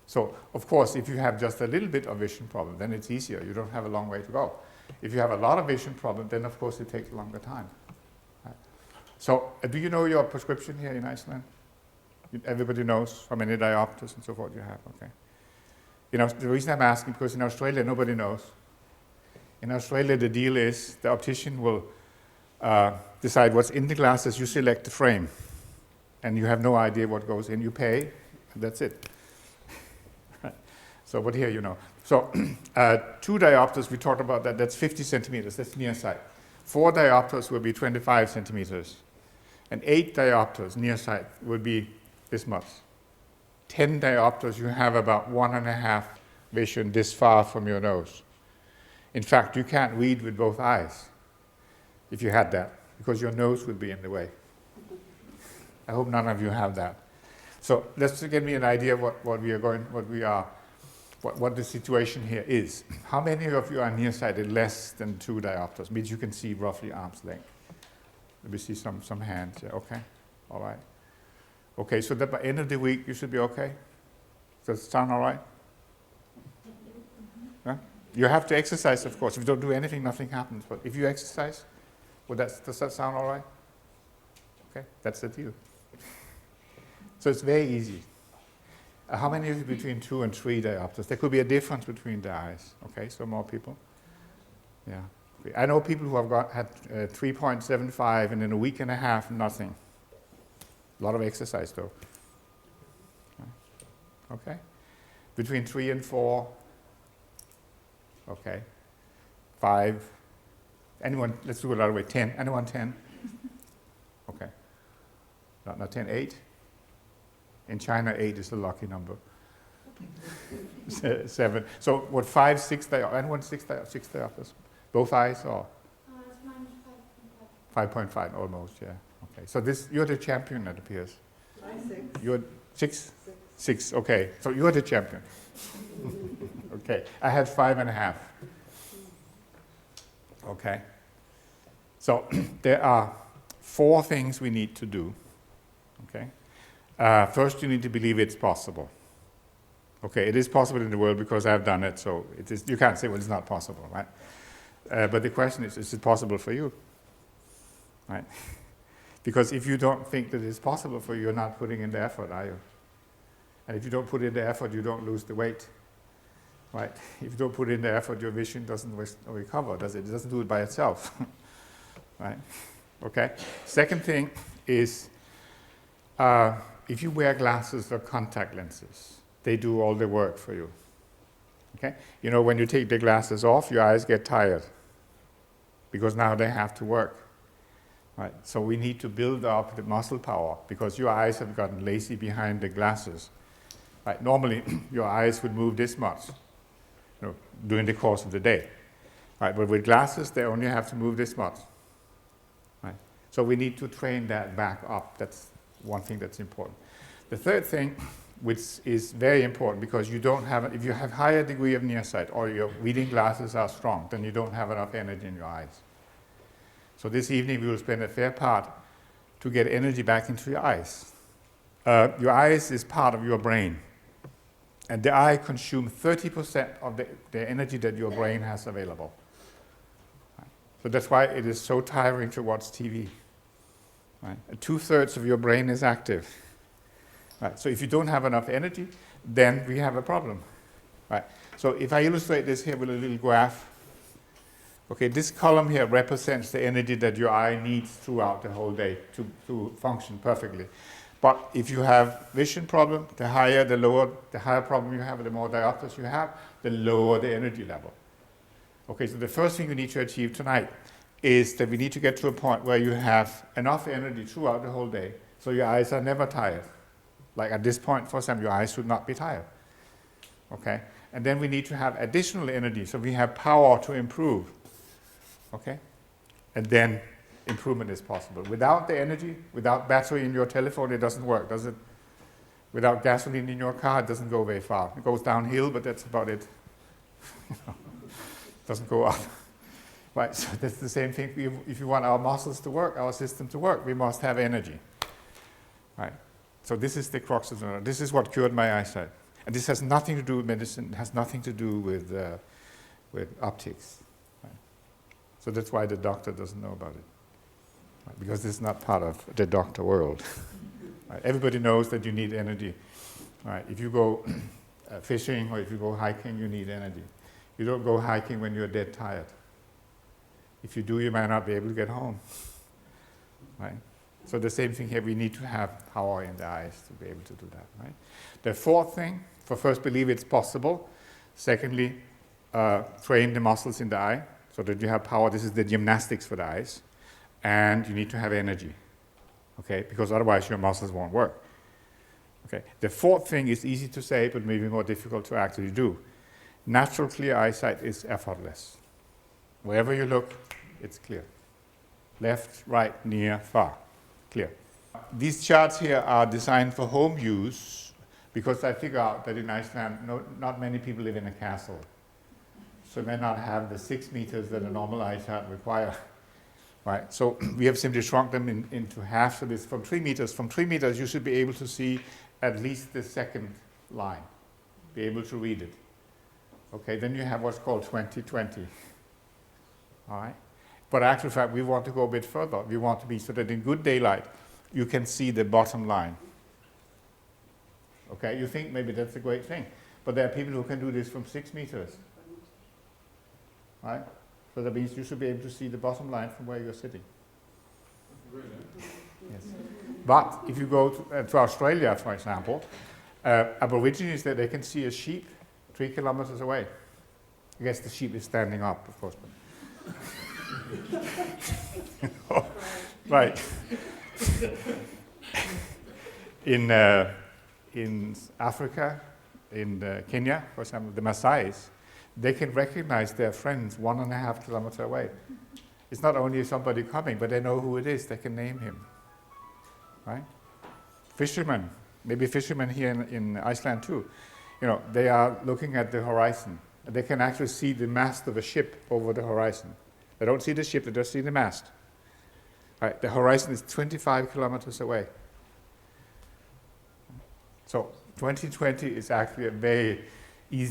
So, of course, if you have just a little bit of vision problem, then it's easier. You don't have a long way to go. If you have a lot of vision problem, then of course it takes a longer time. Right? So, do you know your prescription here in Iceland? Everybody knows how many diopters and so forth you have, okay? You know, the reason I'm asking, because in Australia nobody knows. In Australia the deal is the optician will decide what's in the glasses, you select the frame, and you have no idea what goes in. You pay, and that's it. So, but here you know. So, 2 diopters, we talked about that, that's 50 centimeters, that's near sight. 4 diopters will be 25 centimeters. And 8 diopters near sight will be this much. 10 diopters, you have about 1.5 vision this far from your nose. In fact, you can't read with both eyes if you had that, because your nose would be in the way. I hope none of you have that. So let's give me an idea what the situation here is. How many of you are nearsighted less than 2 diopters? Means you can see roughly arm's length. Let me see some hands. Yeah, okay, all right. Okay, so that by end of the week you should be okay. Does it sound all right? Yeah? You have to exercise, of course. If you don't do anything, nothing happens. But if you exercise, does that sound all right? Okay, that's the deal. So it's very easy. How many of you between 2 and 3 diopters? There could be a difference between the eyes. Okay, so more people. Yeah. I know people who have had 3.75 and in a week and a half, nothing. A lot of exercise though. Okay. Between 3 and 4. Okay. 5. Anyone, let's do it another way. 10. Anyone 10? Okay. Not 10, 8. In China, 8 is the lucky number. 7. So what, 5, 6 diopters? Anyone 6 diopters? Both eyes or? It's minus 5.5. 5.5 almost, yeah. Okay. So you're the champion, it appears. I'm 6. You're 6? 6, okay. So you're the champion. Okay. I had 5.5. Okay. So there are 4 things we need to do. Okay. First, you need to believe it's possible. Okay, it is possible in the world because I've done it, so it is. You can't say, well, it's not possible, right? But the question is it possible for you? Right? Because if you don't think that it's possible for you, you're not putting in the effort, are you? And if you don't put in the effort, you don't lose the weight. Right? If you don't put in the effort, your vision doesn't recover, does it? It doesn't do it by itself. Right? Okay? Second thing is, if you wear glasses or contact lenses, they do all the work for you. Okay? You know, when you take the glasses off, your eyes get tired because now they have to work. Right? So we need to build up the muscle power because your eyes have gotten lazy behind the glasses. Right? Normally, your eyes would move this much, during the course of the day. Right? But with glasses, they only have to move this much. Right? So we need to train that back up. That's one thing that's important. The third thing, which is very important because if you have higher degree of nearsight or your reading glasses are strong, then you don't have enough energy in your eyes. So this evening we will spend a fair part to get energy back into your eyes. Your eyes is part of your brain. And the eye consumes 30% of the energy that your brain has available. So that's why it is so tiring to watch TV. Right? 2/3 of your brain is active. Right? So if you don't have enough energy, then we have a problem. Right? So if I illustrate this here with a little graph, okay, this column here represents the energy that your eye needs throughout the whole day to function perfectly. But if you have vision problem, the higher problem you have, the more diopters you have, the lower the energy level. Okay, so the first thing you need to achieve tonight is that we need to get to a point where you have enough energy throughout the whole day so your eyes are never tired. Like at this point, for example, your eyes should not be tired. Okay? And then we need to have additional energy so we have power to improve. Okay? And then improvement is possible. Without the energy, without battery in your telephone, it doesn't work, does it? Without gasoline in your car, it doesn't go very far. It goes downhill, but that's about it. Doesn't go up. Right, so that's the same thing. If you want our muscles to work, our system to work, we must have energy. Right. So this is the crux of it. This is what cured my eyesight. And this has nothing to do with medicine, it has nothing to do with optics. Right? So that's why the doctor doesn't know about it. Right? Because it's not part of the doctor world. Right? Everybody knows that you need energy. Right? If you go fishing or if you go hiking, you need energy. You don't go hiking when you're dead tired. If you do, you might not be able to get home. Right? So the same thing here, we need to have power in the eyes to be able to do that. Right? The fourth thing, first believe it's possible. Secondly, train the muscles in the eye so that you have power. This is the gymnastics for the eyes. And you need to have energy. Okay? Because otherwise your muscles won't work. Okay? The fourth thing is easy to say, but maybe more difficult to actually do. Natural clear eyesight is effortless. Wherever you look, it's clear. Left, right, near, far. Clear. These charts here are designed for home use because I figure out that in Iceland, not many people live in a castle. So they may not have the 6 meters that a normal eyesight requires. Right? So we have simply shrunk them into half. So this from 3 meters. From 3 meters, you should be able to see at least the second line, be able to read it. Okay, then you have what's called 20/20. All right? But actually, in fact, we want to go a bit further. We want to be so that in good daylight, you can see the bottom line. Okay, you think maybe that's a great thing. But there are people who can do this from 6 meters. Right? So that means you should be able to see the bottom line from where you're sitting. Yes. But if you go to Australia, for example, Aborigines, they can see a sheep 3 kilometers away. I guess the sheep is standing up, of course. Right. In Africa, in Kenya, for example, the Maasais, they can recognize their friends 1.5 kilometers away. It's not only somebody coming, but they know who it is. They can name him. Right? Fishermen, maybe fishermen here in Iceland too. You know, they are looking at the horizon. They can actually see the mast of a ship over the horizon. They don't see the ship, they just see the mast. Right? The horizon is 25 kilometers away. So 20/20 is actually a very easy